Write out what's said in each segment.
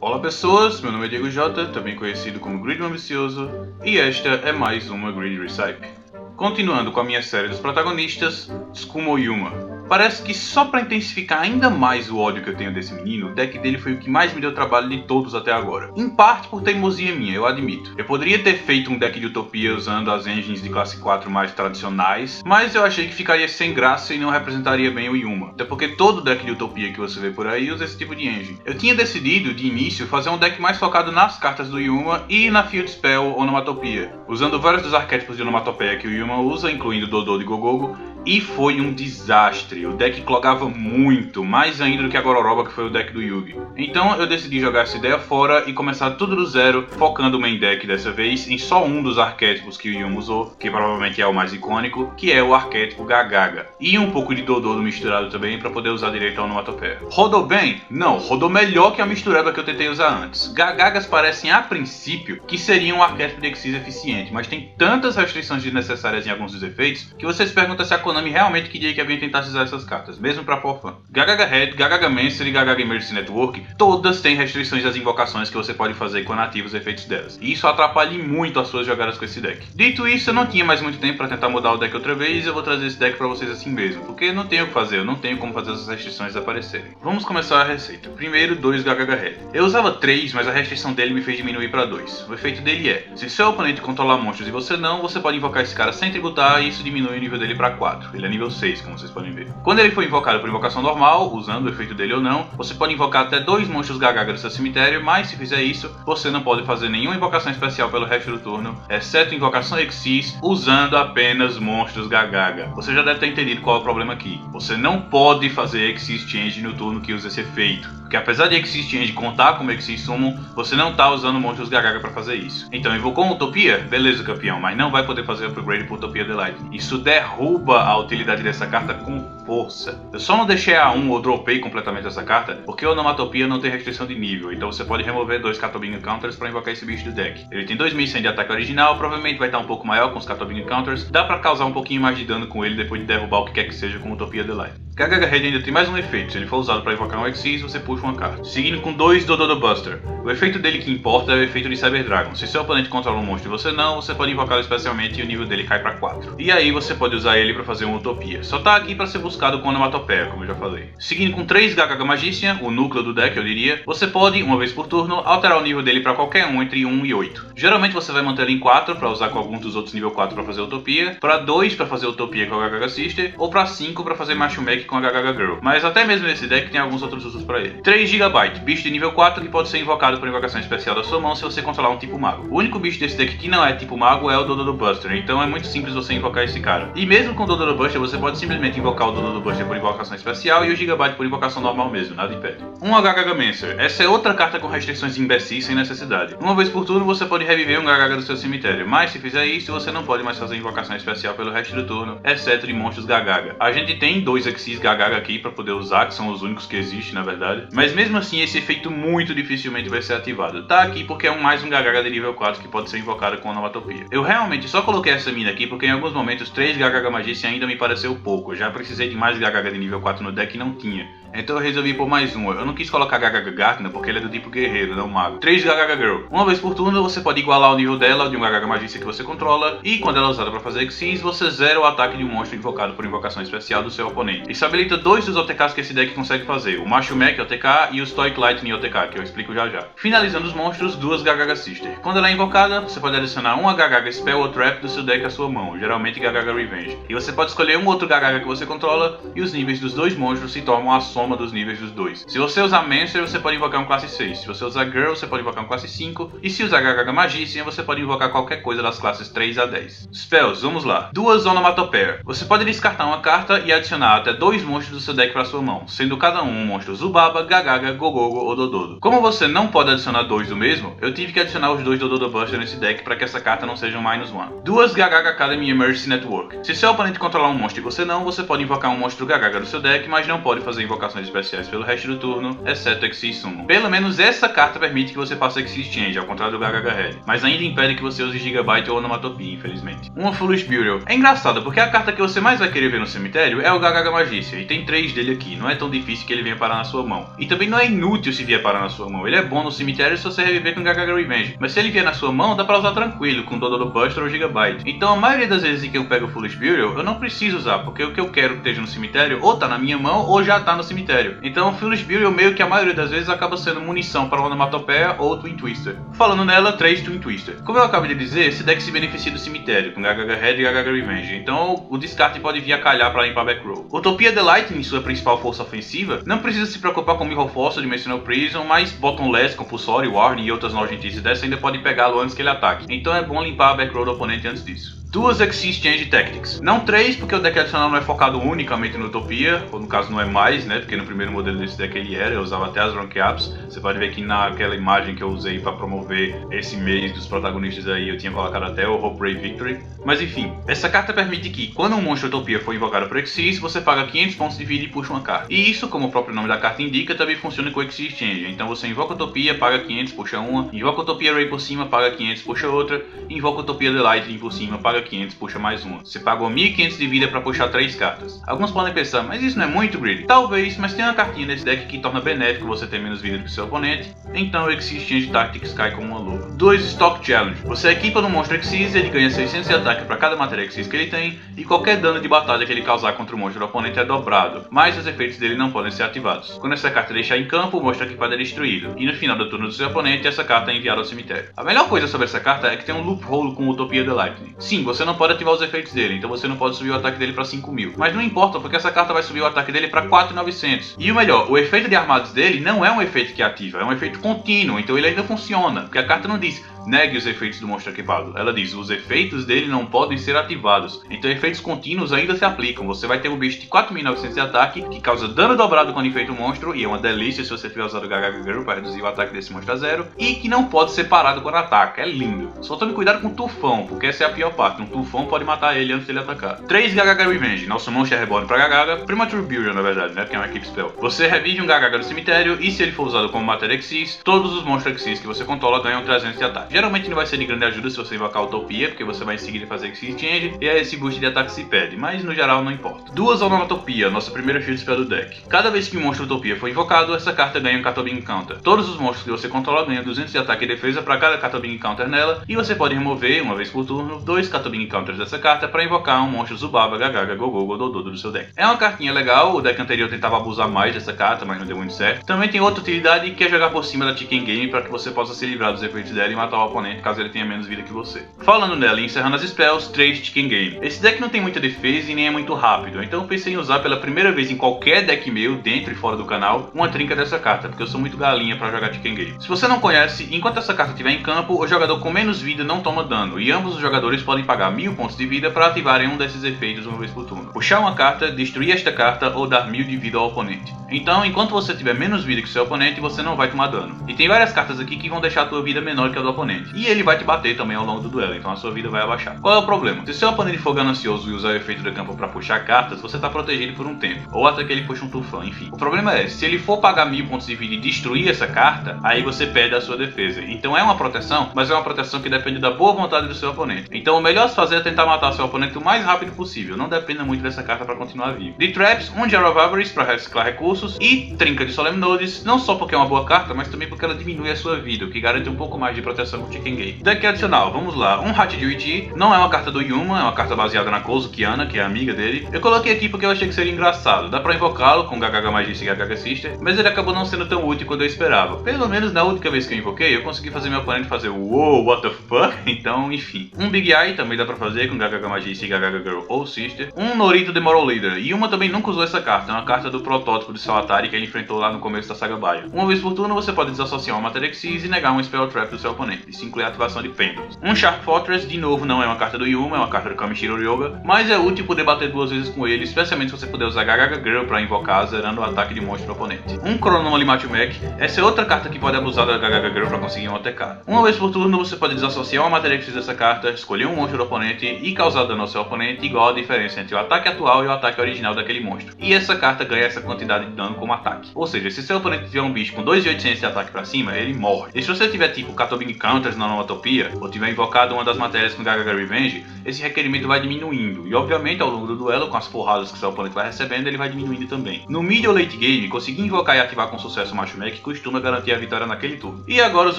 Olá pessoas, meu nome é Diego J, também conhecido como Grid Ambicioso, e esta é mais uma Grid Recipe. Continuando com a minha série dos protagonistas, Tsukumo Yuma. Parece que só para intensificar ainda mais o ódio que eu tenho desse menino, o deck dele foi o que mais me deu trabalho de todos até agora. Em parte por teimosia minha, eu admito. Eu poderia ter feito um deck de Utopia usando as engines de classe 4 mais tradicionais, mas eu achei que ficaria sem graça e não representaria bem o Yuma. Até porque todo deck de Utopia que você vê por aí usa esse tipo de engine. Eu tinha decidido, de início, fazer um deck mais focado nas cartas do Yuma e na Field Spell Onomatopeia, usando vários dos arquétipos de onomatopeia que o Yuma usa, incluindo Dodô de Gogogo, e foi um desastre. O deck clogava muito, mais ainda do que a Gororoba, que foi o deck do Yugi. Então eu decidi jogar essa ideia fora e começar tudo do zero, focando o main deck dessa vez em só um dos arquétipos que o Yuma usou, que provavelmente é o mais icônico, que é o arquétipo Gagaga. E um pouco de Dodô misturado também para poder usar direito a onomatopeia. Rodou bem? Não, rodou melhor que a mistureba que eu tentei usar antes. Gagagas parecem a princípio que seriam um arquétipo de Exis eficiente, mas tem tantas restrições desnecessárias em alguns dos efeitos que você se pergunta se a Konami realmente queria que alguém tentasse usar essas cartas, mesmo pra for fun. Gagaga Head, Gagaga Mancer e Gagaga Emergency Network, todas têm restrições das invocações que você pode fazer quando ativa os efeitos delas, e isso atrapalha muito as suas jogadas com esse deck. Dito isso, eu não tinha mais muito tempo pra tentar mudar o deck outra vez, eu vou trazer esse deck pra vocês assim mesmo, porque não tenho o que fazer, eu não tenho como fazer essas restrições desaparecerem. Vamos começar a receita. Primeiro, 2 Gagaga Head. Eu usava 3, mas a restrição dele me fez diminuir pra 2. O efeito dele é, se seu oponente controlar monstros e você não, você pode invocar esse cara sem tributar e isso diminui o nível dele pra 4. Ele é nível 6, como vocês podem ver. Quando ele for invocado por invocação normal, usando o efeito dele ou não, você pode invocar até 2 monstros Gagaga do seu cemitério, mas se fizer isso, você não pode fazer nenhuma invocação especial pelo resto do turno, exceto invocação Exis, usando apenas monstros Gagaga. Você já deve ter entendido qual é o problema aqui. Você não pode fazer Exis Change no turno que usa esse efeito, porque apesar de Exis Change contar como Exis Summon, você não está usando monstros Gagaga para fazer isso. Então invocou uma Utopia? Beleza, campeão, mas não vai poder fazer upgrade por Utopia Delight. Isso derruba a utilidade dessa carta com força. Eu só não deixei a 1 ou dropei completamente essa carta porque o Onomatopeia não tem restrição de nível, então você pode remover 2 Catobing Counters para invocar esse bicho do deck. Ele tem 2100 de ataque original, provavelmente vai estar um pouco maior com os Catobing Counters, dá para causar um pouquinho mais de dano com ele depois de derrubar o que quer que seja com Utopia Delight. Gagaga Head ainda tem mais um efeito, se ele for usado para invocar um Exis, você puxa uma carta. Seguindo com 2 Dododo Buster. O efeito dele que importa é o efeito de Cyber Dragon. Se seu oponente controla um monstro e você não, você pode invocá-lo especialmente e o nível dele cai para 4. E aí você pode usar ele para fazer uma Utopia. Só tá aqui para ser buscado com onomatopeia, como eu já falei. Seguindo com 3 Gagaga Magician, o núcleo do deck eu diria, você pode, uma vez por turno, alterar o nível dele para qualquer um entre 1 e 8. Geralmente você vai manter ele em 4 para usar com alguns dos outros nível 4 para fazer Utopia, para 2 para fazer Utopia com a Gagaga Sister, ou para 5 para fazer Macho Mech com a Gagaga Girl. Mas até mesmo nesse deck tem alguns outros usos para ele. 3 GB, bicho de nível 4 que pode ser invocado por invocação especial da sua mão se você controlar um tipo mago. O único bicho desse deck que não é tipo mago é o Dododo Buster, então é muito simples você invocar esse cara. E mesmo com o Dododo Buster você pode simplesmente invocar o Dododo Buster por invocação especial e o Gigabyte por invocação normal mesmo, nada impede. Um Gagaga Mancer. Essa é outra carta com restrições imbecis sem necessidade. Uma vez por turno você pode reviver um Gagaga do seu cemitério, mas se fizer isso você não pode mais fazer invocação especial pelo resto do turno, exceto de monstros Gagaga. A gente tem 2 Exis Gagaga aqui para poder usar, que são os únicos que existem na verdade, mas mesmo assim esse efeito muito dificilmente vai ser ativado. Tá aqui porque é mais um Gagaga de nível 4 que pode ser invocado com onomatopeia. Eu realmente só coloquei essa mina aqui porque em alguns momentos 3 Gagaga Magician ainda me pareceu pouco. Eu já precisei de mais Gagaga de nível 4 no deck e não tinha. Então eu resolvi pôr mais um. Eu não quis colocar Gagaga Gartner porque ele é do tipo guerreiro, não mago. 3 Gagaga Girl. Uma vez por turno você pode igualar o nível dela de um Gagaga Magician que você controla, e quando ela é usada para fazer Exis, você zera o ataque de um monstro invocado por invocação especial do seu oponente. Isso habilita 2 dos OTKs que esse deck consegue fazer, o Macho Mech OTK e o Stoic Lightning OTK, que eu explico já já. Finalizando os monstros, 2 Gagaga Sister. Quando ela é invocada, você pode adicionar uma Gagaga Spell ou Trap do seu deck à sua mão, geralmente Gagaga Revenge. E você pode escolher um outro Gagaga que você controla, e os níveis dos 2 monstros se tornam a soma dos níveis dos 2. Se você usar Mancer, você pode invocar um classe 6. Se você usar Girl, você pode invocar um classe 5. E se usar Gagaga Magician, você pode invocar qualquer coisa das classes 3 a 10. Spells, vamos lá. 2 Onomatopeia. Você pode descartar uma carta e adicionar até 2 monstros do seu deck para sua mão, sendo cada um monstro Zubaba, Gagaga, Gogogo ou Dododo. Como você não pode adicionar 2 do mesmo, eu tive que adicionar os 2 Dododo Buster nesse deck para que essa carta não seja um -1. 2 Gagaga Academy Emergency Network. Se seu oponente controlar um monstro e você não, você pode invocar um monstro Gagaga do seu deck, mas não pode fazer invocação invocações especiais pelo resto do turno, exceto Exceed Summon. Pelo menos essa carta permite que você faça Exceed Change, ao contrário do Gagaga Red, mas ainda impede que você use Gigabyte ou Onomatopia, infelizmente. Uma Foolish Burial. É engraçado, porque a carta que você mais vai querer ver no cemitério é o Gagaga Magícia, e tem 3 dele aqui, não é tão difícil que ele venha parar na sua mão. E também não é inútil se vier parar na sua mão, ele é bom no cemitério se você reviver com Gagaga Revenge, mas se ele vier na sua mão, dá pra usar tranquilo, com Dodo Buster ou Gigabyte. Então a maioria das vezes em que eu pego o Foolish Burial, eu não preciso usar, porque o que eu quero que esteja no cemitério ou tá na minha mão ou já tá no cemitério. Então o Foolish Burial meio que a maioria das vezes acaba sendo munição para Onomatopeia ou Twin Twister. Falando nela, 3 Twin Twister. Como eu acabei de dizer, esse deck se beneficia do cemitério, com Gagaga Red e Gagaga Revenge, então o descarte pode vir a calhar para limpar back row. Utopia The Lightning, sua principal força ofensiva, não precisa se preocupar com Mirror Force ou Dimensional Prison, mas Bottomless, Compulsory, Warning e outras nojentices dessa ainda pode pegá-lo antes que ele ataque, então é bom limpar a back row do oponente antes disso. 2 Exceed Change Tactics. Não 3, porque o deck adicional não é focado unicamente no Utopia, ou no caso não é mais, né, porque no primeiro modelo desse deck ele era, eu usava até as rank ups. Você pode ver que naquela imagem que eu usei para promover esse mês dos protagonistas aí, eu tinha colocado até o Hope Brave Victory. Mas enfim, essa carta permite que, quando um monstro Utopia for invocado por Exceed, você paga 500 pontos de vida e puxa uma carta. E isso, como o próprio nome da carta indica, também funciona com Exceed Change. Então você invoca Utopia, paga 500, puxa uma, invoca Utopia Ray por cima, paga 500, puxa outra, invoca Utopia The Lightning por cima, paga 500, puxa mais uma. Você pagou 1500 de vida para puxar 3 cartas. Alguns podem pensar, mas isso não é muito greedy? Talvez, mas tem uma cartinha nesse deck que torna benéfico você ter menos vida do que seu oponente, então o Exceed Change Tactics cai como uma luva. 2 Stock Challenge. Você equipa no monstro Exceed, ele ganha 600 de ataque para cada matéria Exceed que ele tem, e qualquer dano de batalha que ele causar contra o monstro do oponente é dobrado, mas os efeitos dele não podem ser ativados. Quando essa carta deixar em campo, o monstro equipado é destruído, e no final do turno do seu oponente, essa carta é enviada ao cemitério. A melhor coisa sobre essa carta é que tem um loophole com Utopia The Lightning. Sim, você não pode ativar os efeitos dele, então você não pode subir o ataque dele para 5.000. Mas não importa, porque essa carta vai subir o ataque dele para 4.900. E o melhor, o efeito de armados dele não é um efeito que ativa, é um efeito contínuo, então ele ainda funciona, porque a carta não diz negue os efeitos do monstro equipado. Ela diz, os efeitos dele não podem ser ativados. Então efeitos contínuos ainda se aplicam. Você vai ter um bicho de 4.900 de ataque, que causa dano dobrado quando enfeita o monstro, e é uma delícia se você tiver usado o Gagaga Girl para reduzir o ataque desse monstro a 0, e que não pode ser parado quando ataca. É lindo. Só tome cuidado com o tufão, porque essa é a pior parte. Um tufão pode matar ele antes dele atacar. 3 Gagaga Revenge. Nosso monstro é reborn para Gagaga. Premature Burial, na verdade, né? Porque é uma equipe spell. Você revive um Gagaga no cemitério, e se ele for usado como matéria Exceed, todos os monstros Exceed que você controla ganham 300 de ataque. Geralmente não vai ser de grande ajuda se você invocar Utopia, porque você vai em seguida fazer Exceed Change, e aí esse boost de ataque se perde, mas no geral não importa. 2 Onomatopia, nossa primeira field spell do deck. Cada vez que um monstro Utopia for invocado, essa carta ganha um Catobing Counter. Todos os monstros que você controla ganham 200 de ataque e defesa para cada Catobing Counter nela, e você pode remover, uma vez por turno, 2 Catobing Counters dessa carta para invocar um monstro Zubaba, Gagaga, Gogô, Godododo do seu deck. É uma cartinha legal, o deck anterior tentava abusar mais dessa carta, mas não deu muito certo. Também tem outra utilidade, que é jogar por cima da Chicken Game para que você possa se livrar dos efeitos dela e matar o oponente caso ele tenha menos vida que você. Falando nela e encerrando as spells, 3 Chicken Game. Esse deck não tem muita defesa e nem é muito rápido, então eu pensei em usar pela primeira vez em qualquer deck meu, dentro e fora do canal, uma trinca dessa carta, porque eu sou muito galinha para jogar Chicken Game. Se você não conhece, enquanto essa carta estiver em campo, o jogador com menos vida não toma dano, e ambos os jogadores podem pagar 1000 pontos de vida para ativarem um desses efeitos uma vez por turno. Puxar uma carta, destruir esta carta ou dar 1000 de vida ao oponente. Então, enquanto você tiver menos vida que seu oponente, você não vai tomar dano. E tem várias cartas aqui que vão deixar a tua vida menor que a do oponente, e ele vai te bater também ao longo do duelo, então a sua vida vai abaixar. Qual é o problema? Se seu oponente for ganancioso e usar o efeito do campo para puxar cartas, você está protegido por um tempo, ou até que ele puxe um tufão, enfim. O problema é, se ele for pagar 1000 pontos de vida e destruir essa carta, aí você perde a sua defesa. Então é uma proteção, mas é uma proteção que depende da boa vontade do seu oponente. Então o melhor a se fazer é tentar matar seu oponente o mais rápido possível, não dependa muito dessa carta para continuar vivo. De Traps, um Jar of Avarice para reciclar recursos, e Trinca de Solemn Nodes, não só porque é uma boa carta, mas também porque ela diminui a sua vida, o que garante um pouco mais de proteção com Chicken Game. Deck adicional, vamos lá, um Hachijuichi, não é uma carta do Yuma, é uma carta baseada na Kozukiana, que é a amiga dele. Eu coloquei aqui porque eu achei que seria engraçado, dá pra invocá-lo com Gagaga Magícia e Gagaga Sister, mas ele acabou não sendo tão útil quanto eu esperava. Pelo menos na única vez que eu invoquei, eu consegui fazer meu oponente fazer wow, what the fuck, então enfim. Um Big Eye também dá pra fazer com Gagaga Magícia e Gagaga Girl ou Sister. Um Norito The Moral Leader, e Yuma também nunca usou essa carta, é uma carta do protótipo de Sawatari que ele enfrentou lá no começo da saga Baia. Uma vez por turno você pode desassociar uma matéria Exceed e negar um Spell Trap do seu oponente. Isso inclui a ativação de Pendulums. Um Shark Fortress, de novo, não é uma carta do Yuma, é uma carta do Kamishiro Ryoga, mas é útil poder bater 2 vezes com ele, especialmente se você puder usar Gagaga Girl para invocar, zerando o ataque de monstro do oponente. Um Chronomoly Machimek, essa é outra carta que pode abusar da Gagaga Girl para conseguir um OTK. Uma vez por turno, você pode desassociar uma matéria que fizer essa carta, escolher um monstro do oponente e causar dano ao seu oponente igual a diferença entre o ataque atual e o ataque original daquele monstro. E essa carta ganha essa quantidade de dano como ataque. Ou seja, se seu oponente tiver um bicho com 2.800 de ataque pra cima, ele morre. E se você tiver tipo Catobing Counters na Onomatopeia, ou tiver invocado uma das matérias com Gagaga Revenge, esse requerimento vai diminuindo. E obviamente ao longo do duelo, com as porradas que seu oponente vai recebendo, ele vai diminuindo também. No mid ou late game, conseguir invocar e ativar com sucesso o Machimek costuma garantir a vitória naquele turno. E agora os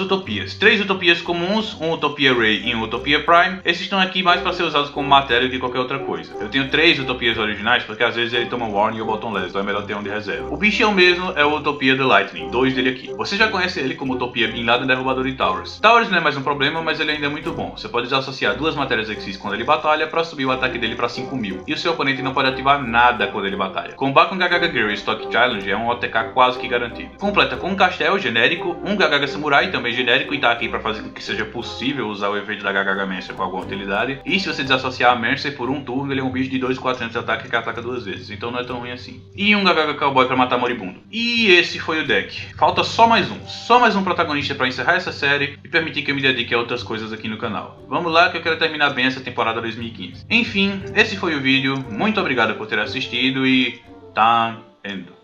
Utopias. 3 Utopias comuns, um Utopia Ray e um Utopia Prime. Esses estão aqui mais para ser usados como matéria do que qualquer outra coisa. Eu tenho 3 Utopias originais porque às vezes ele toma Warning ou Bottomless, então é melhor ter um de reserva. O bichão mesmo é o Utopia The Lightning, 2 dele aqui. Você já conhece ele como Utopia Bin Laden Derrubador de Towers. Towers não é mais um problema, mas ele ainda é muito bom. Você pode associar 2 matérias Exis quando ele batalha para subir o ataque dele para 5.000. E o seu oponente não pode ativar nada quando ele batalha. Combar com Gagaga Girl e Stock Challenge é um OTK quase que garantido. Completa com um Castel genérico, um Gagaga Samurai também genérico e tá aqui para fazer com que seja possível usar o efeito da Gagaga Mercer com alguma utilidade. E se você desassociar a Mercer por um turno, ele é um bicho de 2.400 de ataque que ataca 2 vezes, então não é tão ruim assim. E um Gagaga Cowboy para matar moribundo. E esse foi o deck. Falta só mais um protagonista para encerrar essa série e permitir que eu me dedique a outras coisas aqui no canal. Vamos lá que eu quero terminar bem essa temporada 2015. Enfim, esse foi o vídeo, muito obrigado por ter assistido e tá indo.